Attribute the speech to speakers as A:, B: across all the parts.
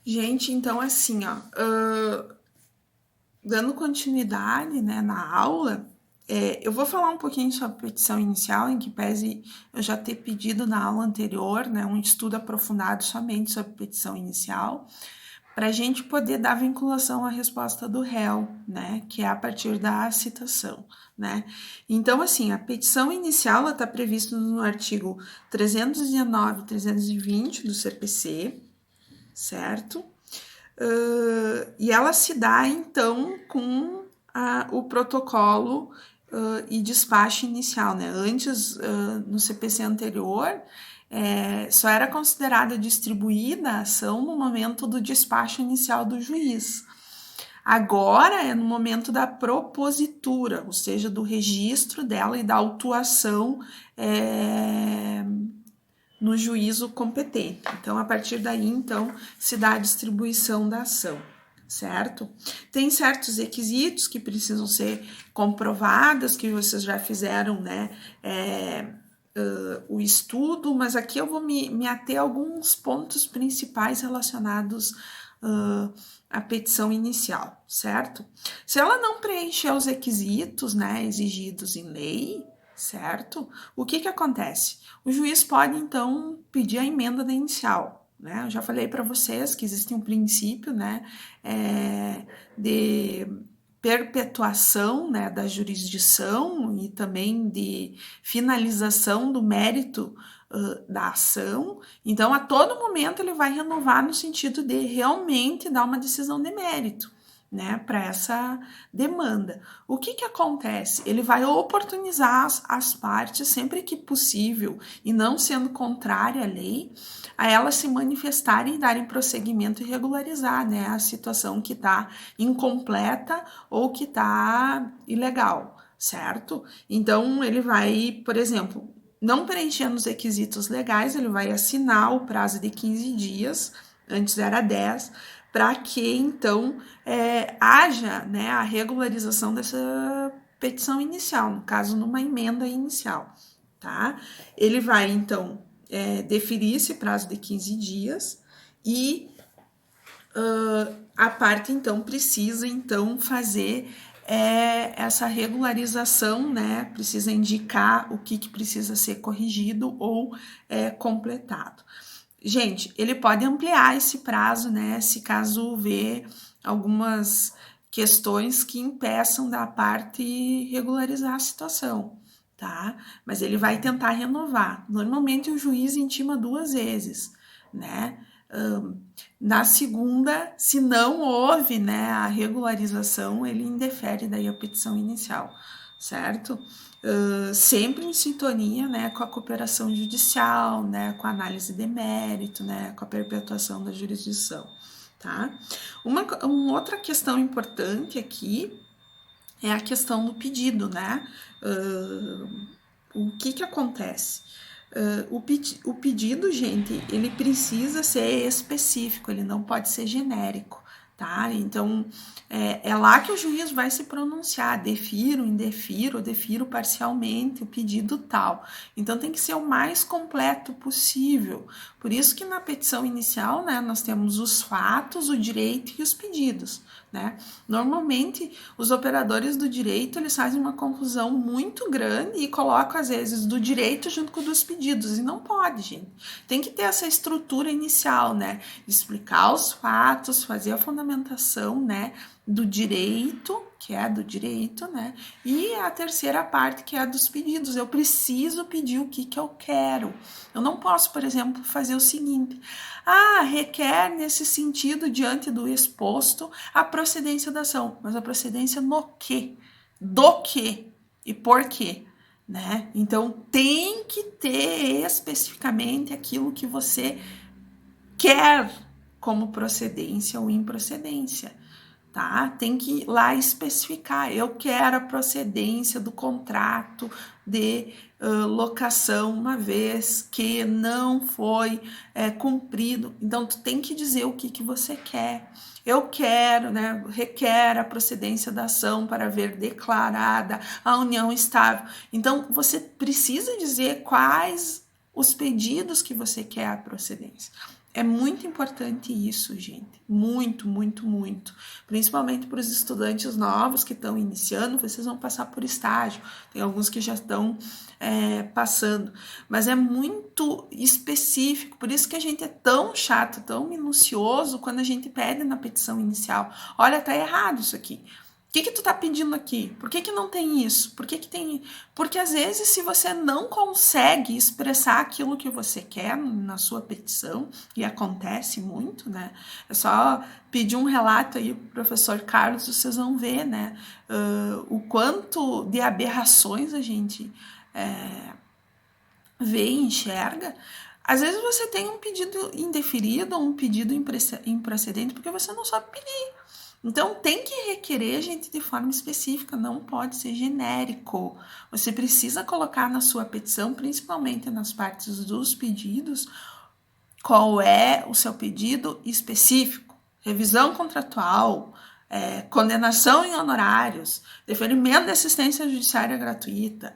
A: Gente, então assim, ó, dando continuidade, né, na aula, eu vou falar um pouquinho sobre a petição inicial, em que pese eu já ter pedido na aula anterior, né, um estudo aprofundado somente sobre petição inicial, para a gente poder dar vinculação à resposta do réu, né, que é a partir da citação, né. Então, assim, a petição inicial está prevista no artigo 319 e 320 do CPC, certo? E ela se dá, então, com o protocolo e despacho inicial, né? Antes, no CPC anterior, só era considerada distribuída a ação no momento do despacho inicial do juiz. Agora é no momento da propositura, ou seja, do registro dela e da autuação no juízo competente. Então, a partir daí, então, se dá a distribuição da ação, certo? Tem certos requisitos que precisam ser comprovados, que vocês já fizeram, né? O estudo, mas aqui eu vou me ater a alguns pontos principais relacionados à petição inicial, certo? Se ela não preencher os requisitos, né, exigidos em lei, certo? O que acontece? O juiz pode, então, pedir a emenda da inicial, né? Eu já falei para vocês que existe um princípio, né, de perpetuação, né, da jurisdição e também de finalização do mérito da ação. Então, a todo momento ele vai renovar no sentido de realmente dar uma decisão de mérito, né, para essa demanda. O que acontece? Ele vai oportunizar as partes sempre que possível e não sendo contrária à lei, a elas se manifestarem e darem prosseguimento e regularizar, né, a situação que está incompleta ou que está ilegal, certo? Então, ele vai, por exemplo, não preenchendo os requisitos legais, ele vai assinar o prazo de 15 dias, antes era 10, para que, então, haja, né, a regularização dessa petição inicial, no caso, numa emenda inicial, tá? Ele vai, então, deferir esse prazo de 15 dias e a parte, então, precisa, então, fazer essa regularização, né? Precisa indicar o que precisa ser corrigido ou completado. Gente, ele pode ampliar esse prazo, né? Se caso vê algumas questões que impeçam da parte regularizar a situação, tá? Mas ele vai tentar renovar. Normalmente o juiz intima 2 vezes, né? Na segunda, se não houve, né, a regularização, ele indefere daí a petição inicial, certo? Sempre em sintonia, né, com a cooperação judicial, né, com a análise de mérito, né, com a perpetuação da jurisdição, tá? Uma outra questão importante aqui é a questão do pedido, né? O que acontece? O pedido, gente, ele precisa ser específico, ele não pode ser genérico, tá? Então, é lá que o juiz vai se pronunciar, defiro, indefiro, defiro parcialmente o pedido tal. Então, tem que ser o mais completo possível. Por isso que na petição inicial, né, nós temos os fatos, o direito e os pedidos, né? Normalmente, os operadores do direito, eles fazem uma confusão muito grande e colocam, às vezes, do direito junto com o dos pedidos, e não pode, gente. Tem que ter essa estrutura inicial, né? Explicar os fatos, fazer a fundamentação, né, do direito, que é do direito, né? E a terceira parte, que é a dos pedidos. Eu preciso pedir o que eu quero. Eu não posso, por exemplo, fazer o seguinte: requer nesse sentido, diante do exposto, a procedência da ação. Mas a procedência no quê? Do quê? E por quê? Né? Então, tem que ter especificamente aquilo que você quer como procedência ou improcedência, tá? Tem que ir lá especificar. Eu quero a procedência do contrato de locação, uma vez que não foi cumprido. Então, tu tem que dizer o que você quer. Eu quero, né, requer a procedência da ação para ver declarada a união estável. Então, você precisa dizer quais os pedidos que você quer a procedência. É muito importante isso, gente. Muito, muito, muito. Principalmente para os estudantes novos que estão iniciando, vocês vão passar por estágio. Tem alguns que já estão passando. Mas é muito específico. Por isso que a gente é tão chato, tão minucioso quando a gente pede na petição inicial. Olha, tá errado isso aqui. O que tu tá pedindo aqui? Por que não tem isso? Por que tem... Porque às vezes, se você não consegue expressar aquilo que você quer na sua petição, e acontece muito, né? É só pedir um relato aí pro professor Carlos, vocês vão ver, né? O quanto de aberrações a gente vê e enxerga. Às vezes você tem um pedido indeferido ou um pedido improcedente porque você não sabe pedir. Então, tem que requerer, gente, de forma específica, não pode ser genérico. Você precisa colocar na sua petição, principalmente nas partes dos pedidos, qual é o seu pedido específico. Revisão contratual, condenação em honorários, deferimento de assistência judiciária gratuita,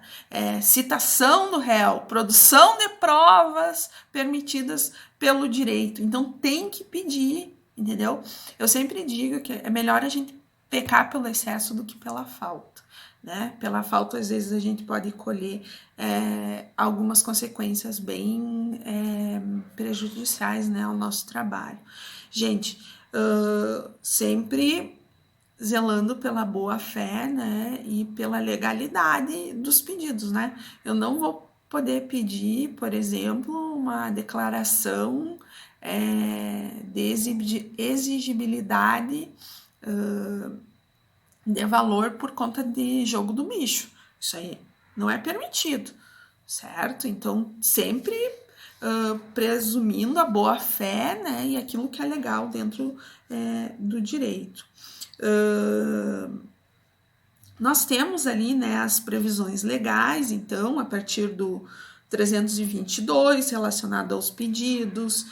A: citação do réu, produção de provas permitidas pelo direito. Então, tem que pedir. Entendeu? Eu sempre digo que é melhor a gente pecar pelo excesso do que pela falta, né? Pela falta, às vezes, a gente pode colher algumas consequências bem prejudiciais, né, ao nosso trabalho. Gente, sempre zelando pela boa-fé, né, e pela legalidade dos pedidos, né? Eu não vou poder pedir, por exemplo, uma declaração de exigibilidade de valor por conta de jogo do bicho. Isso aí não é permitido, certo? Então, sempre presumindo a boa-fé, né, e aquilo que é legal dentro do direito. Nós temos ali, né, as previsões legais, então, a partir do 322, relacionado aos pedidos,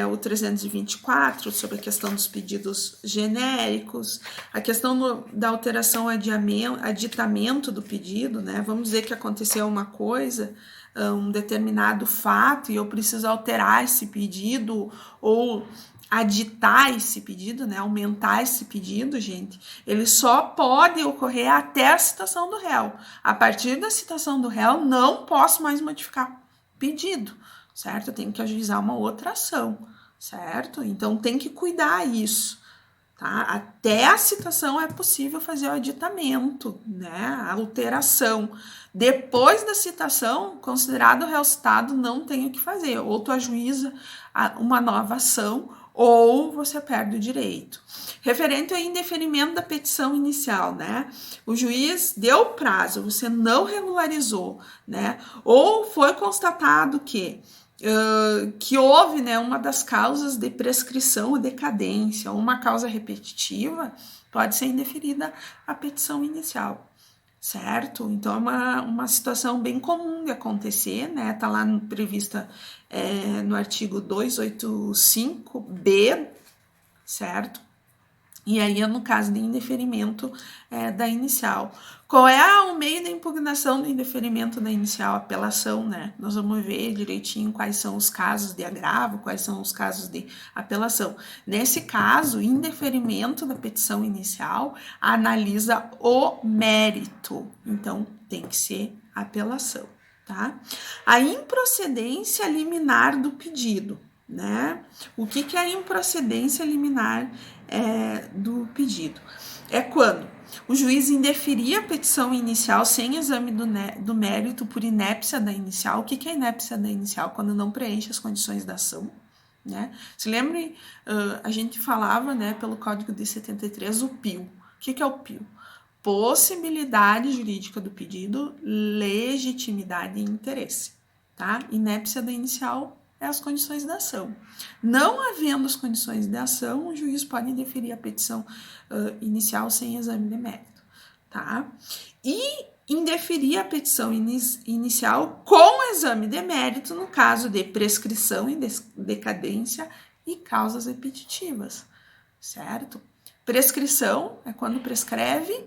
A: o 324, sobre a questão dos pedidos genéricos, a questão da alteração, aditamento do pedido, né? Vamos dizer que aconteceu uma coisa, um determinado fato, e eu preciso alterar esse pedido, ou aditar esse pedido, né, aumentar esse pedido, gente, ele só pode ocorrer até a citação do réu. A partir da citação do réu, não posso mais modificar pedido, certo? Eu tenho que ajuizar uma outra ação, certo? Então, tem que cuidar isso, tá? Até a citação é possível fazer o aditamento, né, a alteração. Depois da citação, considerado o réu citado, não tem o que fazer. Ou tu ajuiza uma nova ação, ou você perde o direito. Referente ao indeferimento da petição inicial, né? O juiz deu prazo, você não regularizou, né? Ou foi constatado que houve, né, uma das causas de prescrição ou decadência, ou uma causa repetitiva, pode ser indeferida a petição inicial. Certo? Então, é uma situação bem comum de acontecer, né? Tá lá prevista no artigo 285b, certo? E aí, no caso de indeferimento da inicial. Qual é o meio de impugnação do indeferimento da inicial? Apelação, né? Nós vamos ver direitinho quais são os casos de agravo, quais são os casos de apelação. Nesse caso, indeferimento da petição inicial analisa o mérito. Então, tem que ser apelação, tá? A improcedência liminar do pedido, né? O que é a improcedência liminar do pedido? É quando o juiz indeferia a petição inicial sem exame do mérito por inépcia da inicial. O que é inépcia da inicial? Quando não preenche as condições da ação, né? Se lembre, a gente falava, né, pelo Código de 73, o PIO. O que é o PIO? Possibilidade jurídica do pedido, legitimidade e interesse, tá? Inépcia da inicial é as condições da ação. Não havendo as condições da ação, o juiz pode indeferir a petição inicial sem exame de mérito, tá? E indeferir a petição inicial com exame de mérito no caso de prescrição e decadência e causas repetitivas, certo? Prescrição é quando prescreve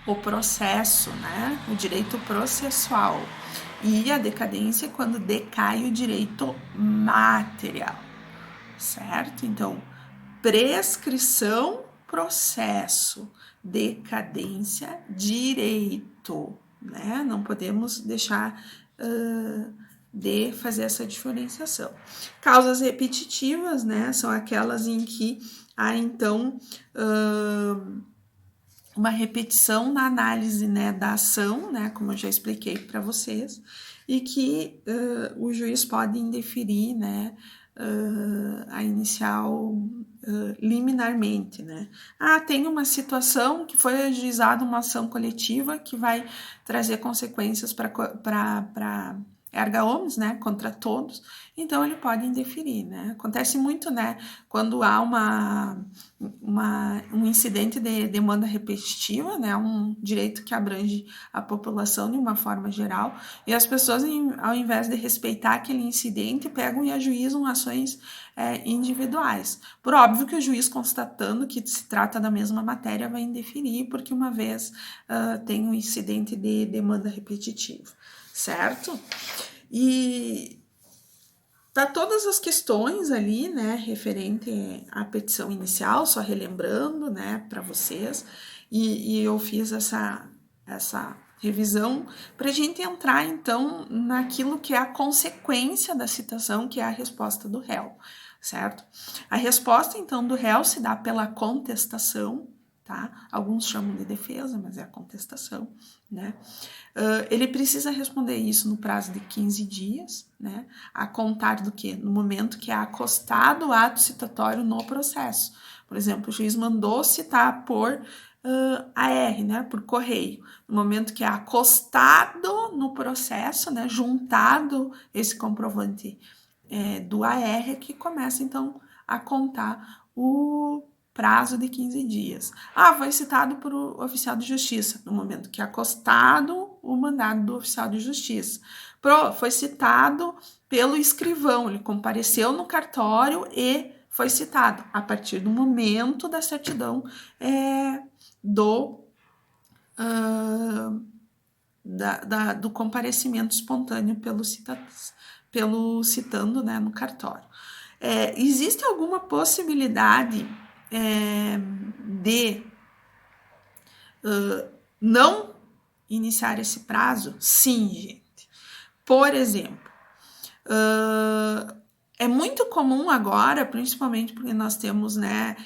A: o processo, né? O direito processual. E a decadência é quando decai o direito material, certo? Então, prescrição, processo, decadência, direito, né? Não podemos deixar de fazer essa diferenciação. Causas repetitivas, né? São aquelas em que há, então, uma repetição na análise, né, da ação, né, como eu já expliquei para vocês, e que o juiz pode indeferir, né, a inicial liminarmente, né. Tem uma situação que foi ajuizada uma ação coletiva que vai trazer consequências para erga omnes, né, contra todos, então ele pode indeferir, né. Acontece muito, né, quando há um incidente de demanda repetitiva, né, um direito que abrange a população de uma forma geral, e as pessoas, ao invés de respeitar aquele incidente, pegam e ajuizam ações individuais. Por óbvio que o juiz, constatando que se trata da mesma matéria, vai indeferir, porque uma vez tem um incidente de demanda repetitiva, certo? E para todas as questões ali, né, referente à petição inicial, só relembrando, né, para vocês, e eu fiz essa revisão para a gente entrar, então, naquilo que é a consequência da citação, que é a resposta do réu, certo? A resposta, então, do réu se dá pela contestação, tá? Alguns chamam de defesa, mas é a contestação, né? Ele precisa responder isso no prazo de 15 dias, né? A contar do quê? No momento que é acostado o ato citatório no processo. Por exemplo, o juiz mandou citar por AR, né? Por correio. No momento que é acostado no processo, né? Juntado esse comprovante do AR, é que começa, então, a contar o prazo de 15 dias. Foi citado por o oficial de justiça, no momento que é acostado o mandado do oficial de justiça. Foi citado pelo escrivão, ele compareceu no cartório e foi citado a partir do momento da certidão do comparecimento espontâneo pelo citando, né, no cartório. Existe alguma possibilidade de não iniciar esse prazo? Sim, gente. Por exemplo, é muito comum agora, principalmente porque nós temos, né,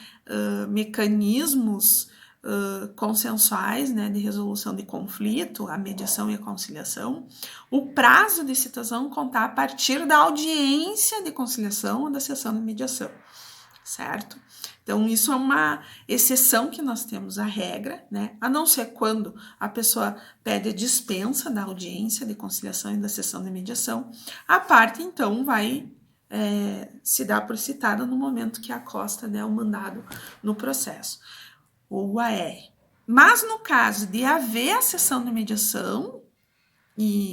A: mecanismos consensuais, né, de resolução de conflito, a mediação e a conciliação, o prazo de citação contar a partir da audiência de conciliação ou da sessão de mediação, certo? Então, isso é uma exceção que nós temos à regra, né? A não ser quando a pessoa pede a dispensa da audiência de conciliação e da sessão de mediação, a parte, então, vai se dar por citada no momento que acosta, né, o mandado no processo, ou o AR. Mas, no caso de haver a sessão de mediação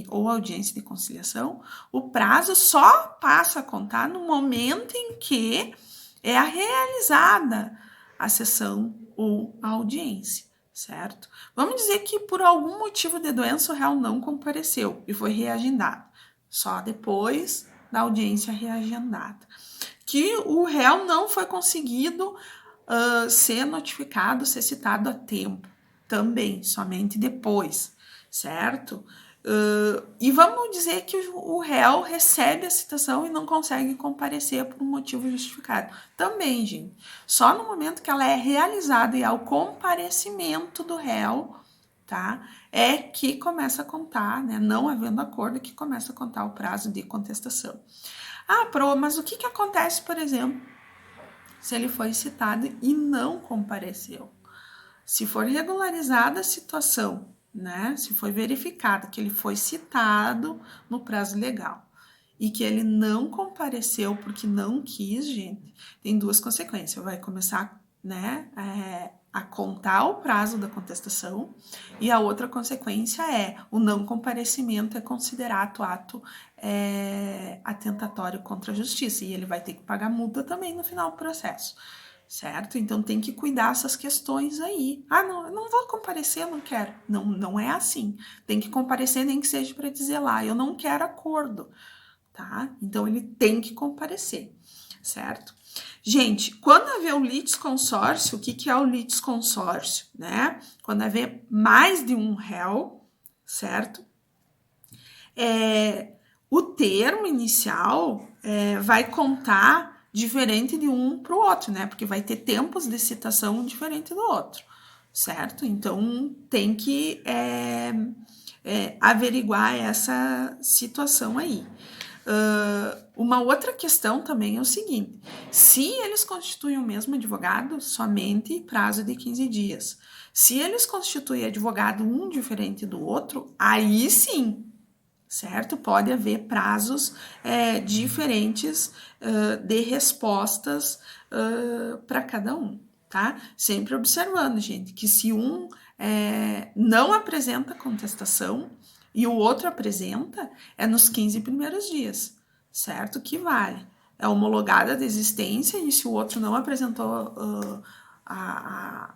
A: ou audiência de conciliação, o prazo só passa a contar no momento em que é realizada a sessão ou a audiência, certo? Vamos dizer que por algum motivo de doença o réu não compareceu e foi reagendado. Só depois da audiência reagendada. Que o réu não foi conseguido ser notificado, ser citado a tempo. Também, somente depois, certo? E vamos dizer que o réu recebe a citação e não consegue comparecer por um motivo justificado. Também, gente, só no momento que ela é realizada e ao comparecimento do réu, tá, é que começa a contar, né, não havendo acordo, que começa a contar o prazo de contestação. Mas o que acontece, por exemplo, se ele foi citado e não compareceu? Se for regularizada a situação, né? Se foi verificado que ele foi citado no prazo legal e que ele não compareceu porque não quis, gente, tem duas consequências. Vai começar, né, a contar o prazo da contestação, e a outra consequência é o não comparecimento é considerado ato atentatório contra a justiça, e ele vai ter que pagar multa também no final do processo. Certo? Então tem que cuidar essas questões aí. Não, eu não vou comparecer, eu não quero. Não, não é assim. Tem que comparecer, nem que seja para dizer lá, eu não quero acordo, tá? Então ele tem que comparecer, certo? Gente, quando haver o litisconsórcio, o que é o litisconsórcio, né? Quando haver mais de um réu, certo? O termo inicial vai contar diferente de um para o outro, né? Porque vai ter tempos de citação diferente do outro, certo? Então, tem que averiguar essa situação aí. Uma outra questão também é o seguinte: se eles constituem o mesmo advogado, somente prazo de 15 dias. Se eles constituem advogado um diferente do outro, aí sim, certo? Pode haver prazos diferentes de respostas para cada um, tá? Sempre observando, gente, que se um não apresenta contestação e o outro apresenta, é nos 15 primeiros dias, certo? Que vale. É homologada a desistência e se o outro não apresentou a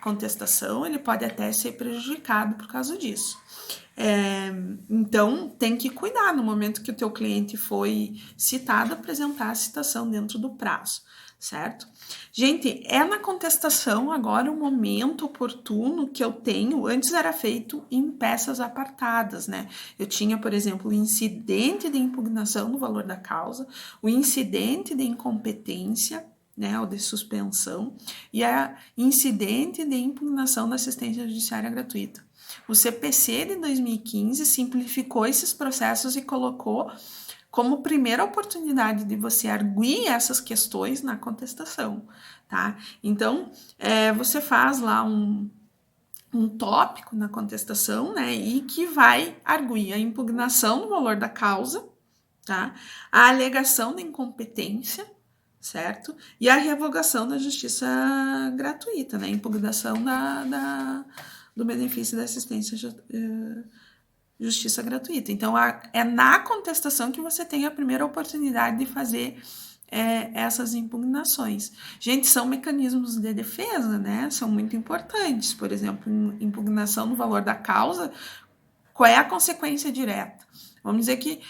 A: contestação, ele pode até ser prejudicado por causa disso. Então, tem que cuidar no momento que o teu cliente foi citado, apresentar a citação dentro do prazo, certo? Gente, na contestação agora o momento oportuno que eu tenho, antes era feito em peças apartadas, né? Eu tinha, por exemplo, o incidente de impugnação do valor da causa, o incidente de incompetência, né, ou de suspensão, e a incidente de impugnação da assistência judiciária gratuita. O CPC de 2015 simplificou esses processos e colocou como primeira oportunidade de você arguir essas questões na contestação, tá? Então, você faz lá um tópico na contestação, né, e que vai arguir a impugnação do valor da causa, tá? A alegação de incompetência, certo? E a revogação da justiça gratuita, né? Impugnação do benefício da assistência justiça gratuita. Então, é na contestação que você tem a primeira oportunidade de fazer essas impugnações. Gente, são mecanismos de defesa, né? São muito importantes. Por exemplo, impugnação do valor da causa, qual é a consequência direta? Vamos dizer que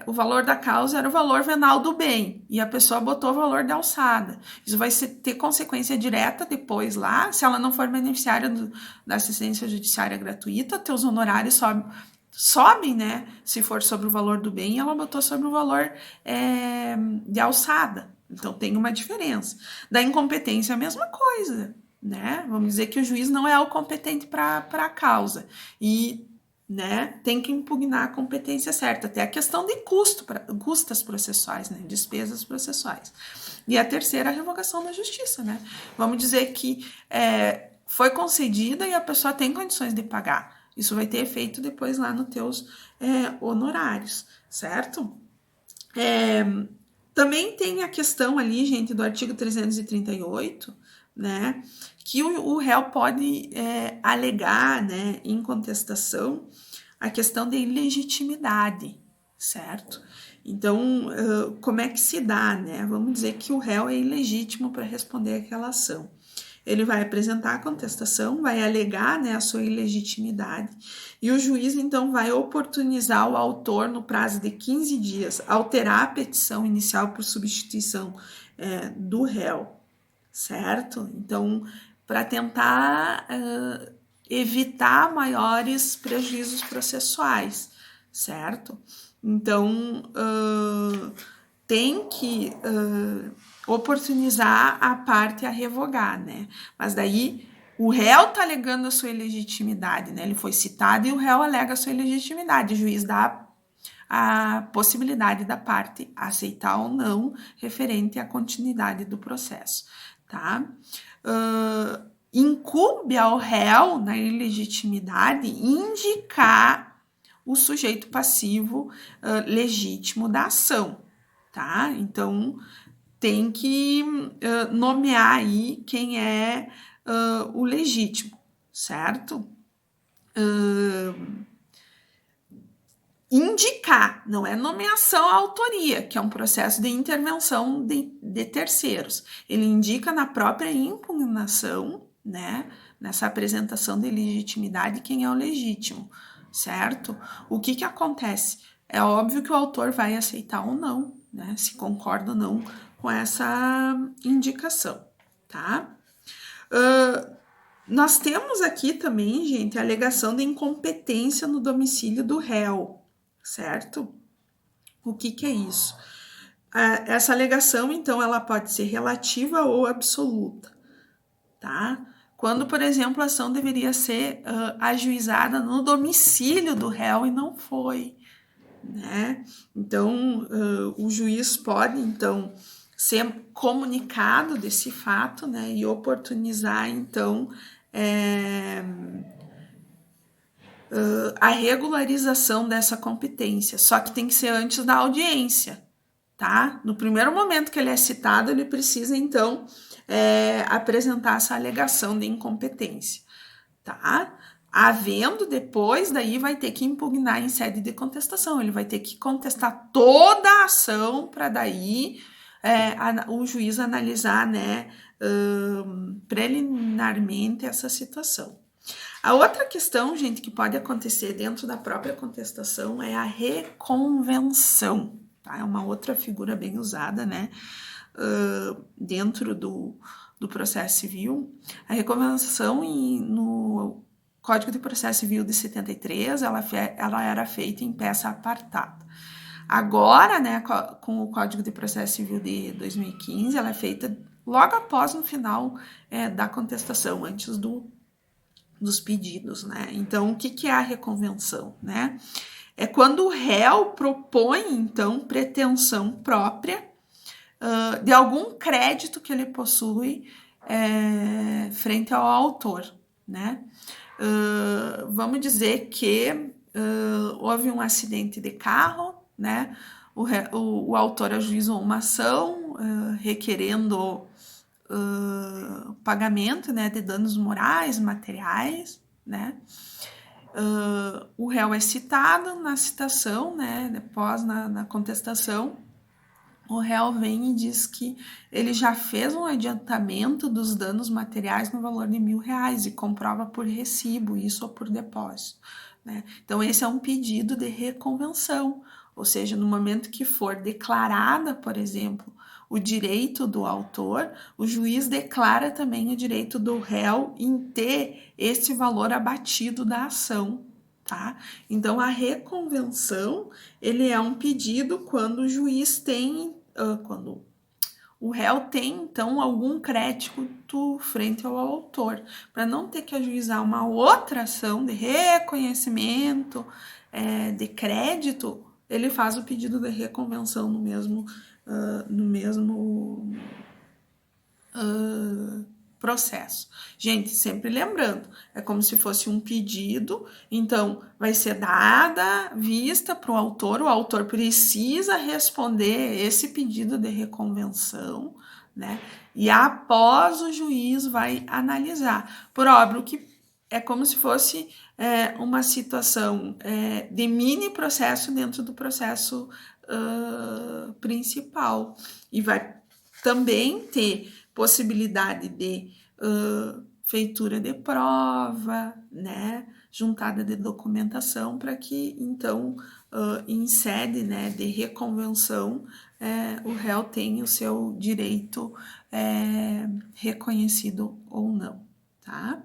A: o valor da causa era o valor venal do bem e a pessoa botou o valor da alçada. Isso vai ter consequência direta depois lá, se ela não for beneficiária da assistência judiciária gratuita, teus honorários sobem, né? Se for sobre o valor do bem, ela botou sobre o valor de alçada. Então tem uma diferença. Da incompetência, a mesma coisa, né? Vamos dizer que o juiz não é o competente para a causa e, né, tem que impugnar a competência certa, até a questão de custas processuais, né, despesas processuais. E a terceira, a revogação da justiça, né? Vamos dizer que foi concedida e a pessoa tem condições de pagar. Isso vai ter efeito depois lá nos teus honorários, certo? Também tem a questão ali, gente, do artigo 338, né, que o réu pode alegar, né, em contestação a questão da ilegitimidade, certo? Então, como é que se dá, né? Vamos dizer que o réu é ilegítimo para responder aquela ação. Ele vai apresentar a contestação, vai alegar, né, a sua ilegitimidade e o juiz, então, vai oportunizar o autor, no prazo de 15 dias, alterar a petição inicial por substituição do réu, certo? Então, para tentar evitar maiores prejuízos processuais, certo? Então, tem que oportunizar a parte a revogar, né? Mas daí o réu tá alegando a sua ilegitimidade, né? Ele foi citado e o réu alega a sua ilegitimidade. O juiz dá a possibilidade da parte aceitar ou não referente à continuidade do processo, tá? Incumbe ao réu, na ilegitimidade, indicar o sujeito passivo legítimo da ação, tá? Então, tem que nomear aí quem é o legítimo, certo? Indicar, não é nomeação à autoria, que é um processo de intervenção de terceiros. Ele indica na própria impugnação, né, nessa apresentação de legitimidade, quem é o legítimo, certo? O que acontece? É óbvio que o autor vai aceitar ou não, né, se concorda ou não com essa indicação, tá? Nós temos aqui também, gente, a alegação de incompetência no domicílio do réu, certo? O que é isso? Essa alegação, então, ela pode ser relativa ou absoluta, tá? Quando, por exemplo, a ação deveria ser ajuizada no domicílio do réu e não foi, né? Então, o juiz pode, então, ser comunicado desse fato, né? E oportunizar, então, a regularização dessa competência, só que tem que ser antes da audiência, tá? No primeiro momento que ele é citado, ele precisa, então, apresentar essa alegação de incompetência, tá? Havendo depois, daí vai ter que impugnar em sede de contestação, ele vai ter que contestar toda a ação para daí o juiz analisar, né, preliminarmente essa situação. A outra questão, gente, que pode acontecer dentro da própria contestação é a reconvenção, tá? É uma outra figura bem usada, né, dentro do processo civil. A reconvenção no Código de Processo Civil de 73, ela era feita em peça apartada. Agora, né, com o Código de Processo Civil de 2015, ela é feita logo após, no final da contestação, antes dos pedidos, né? Então, o que é a reconvenção, né? É quando o réu propõe, então, pretensão própria de algum crédito que ele possui frente ao autor, né? Vamos dizer que houve um acidente de carro, né? O autor ajuizou uma ação requerendo pagamento, né, de danos morais, materiais, né? O réu é citado na citação, né? Depois na contestação, o réu vem e diz que ele já fez um adiantamento dos danos materiais no valor de R$1.000 e comprova por recibo, isso ou por depósito, né? Então, esse é um pedido de reconvenção, ou seja, no momento que for declarada, por exemplo, o direito do autor, o juiz declara também o direito do réu em ter esse valor abatido da ação, tá? Então, a reconvenção, ele é um pedido quando o juiz tem, quando o réu tem, então, algum crédito frente ao autor, para não ter que ajuizar uma outra ação de reconhecimento, de crédito, ele faz o pedido de reconvenção no mesmo processo. Gente, sempre lembrando, é como se fosse um pedido, então vai ser dada vista para o autor precisa responder esse pedido de reconvenção, né? E após o juiz vai analisar. Por óbvio que é como se fosse uma situação de mini processo dentro do processo principal. E vai também ter possibilidade de feitura de prova, né, juntada de documentação, para que, então, em sede, né, de reconvenção, o réu tenha o seu direito reconhecido ou não, tá?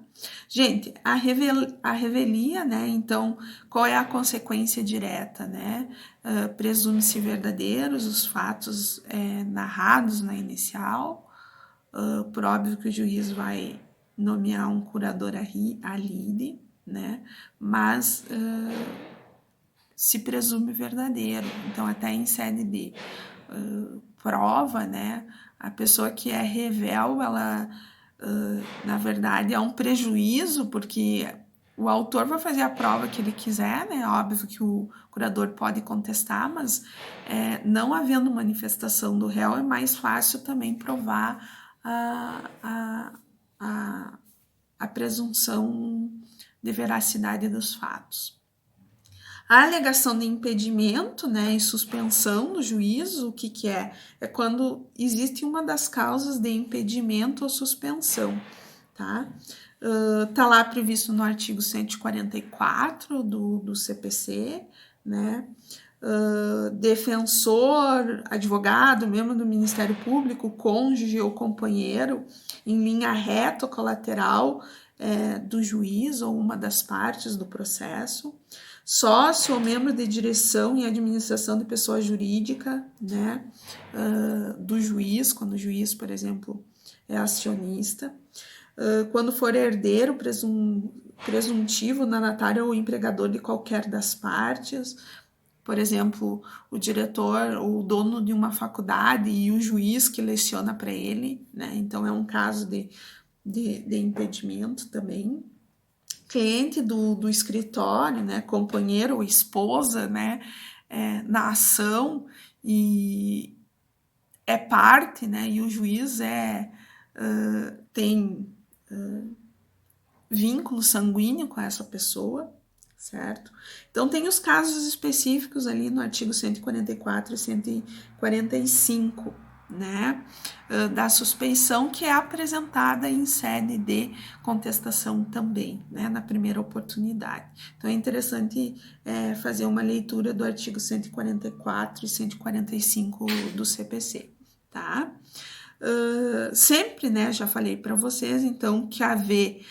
A: Gente, a revelia, né, então, qual é a consequência direta, né? Presume-se verdadeiros os fatos narrados na inicial, por óbvio que o juiz vai nomear um curador a lide, né? Mas se presume verdadeiro. Então, até em sede de prova, né? A pessoa que é revel, ela, na verdade, é um prejuízo, porque o autor vai fazer a prova que ele quiser, né? Óbvio que o curador pode contestar, mas não havendo manifestação do réu, é mais fácil também provar a presunção de veracidade dos fatos. A alegação de impedimento, né, e suspensão do juízo, o que é? É quando existe uma das causas de impedimento ou suspensão, tá? Tá lá previsto no artigo 144 do CPC, né? defensor, advogado, membro do Ministério Público, cônjuge ou companheiro, em linha reta ou colateral do juiz ou uma das partes do processo, sócio ou membro de direção e administração de pessoa jurídica, né, do juiz, quando o juiz, por exemplo, é acionista, quando for herdeiro presuntivo, nanatário ou empregador de qualquer das partes, por exemplo, o diretor ou o dono de uma faculdade e o juiz que leciona para ele, né? Então é um caso de impedimento também. Cliente do escritório, né? Companheiro ou esposa, né? Na ação e é parte, né? E o juiz tem vínculo sanguíneo com essa pessoa, certo? Então, tem os casos específicos ali no artigo 144 e 145, né, da suspeição, que é apresentada em sede de contestação também, né, na primeira oportunidade. Então, é interessante fazer uma leitura do artigo 144 e 145 do CPC, tá? Sempre, né, já falei para vocês, então, que haver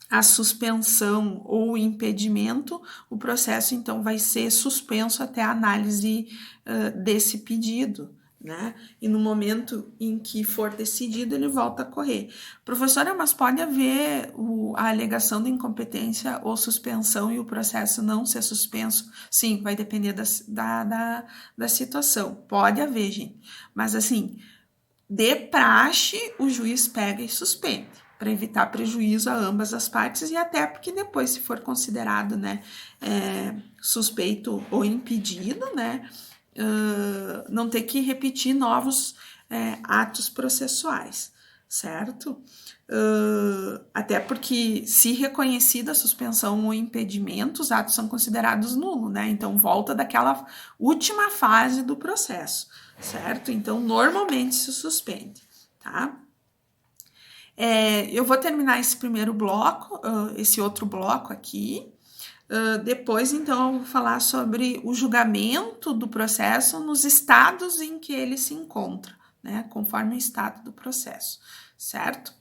A: a suspensão ou impedimento, o processo então vai ser suspenso até a análise desse pedido, né? E no momento em que for decidido, ele volta a correr. Professora, mas pode haver a alegação de incompetência ou suspensão e o processo não ser suspenso? Sim, vai depender da situação. Pode haver, gente. Mas assim, de praxe, o juiz pega e suspende, para evitar prejuízo a ambas as partes e até porque depois, se for considerado, né, suspeito ou impedido, né, não ter que repetir novos atos processuais, certo? Até porque, se reconhecida a suspensão ou impedimento, os atos são considerados nulos, né? Então, volta daquela última fase do processo, certo? Então, normalmente se suspende, tá? Eu vou terminar esse primeiro bloco, esse outro bloco aqui. Depois, então, eu vou falar sobre o julgamento do processo nos estados em que ele se encontra, né? Conforme o estado do processo, certo?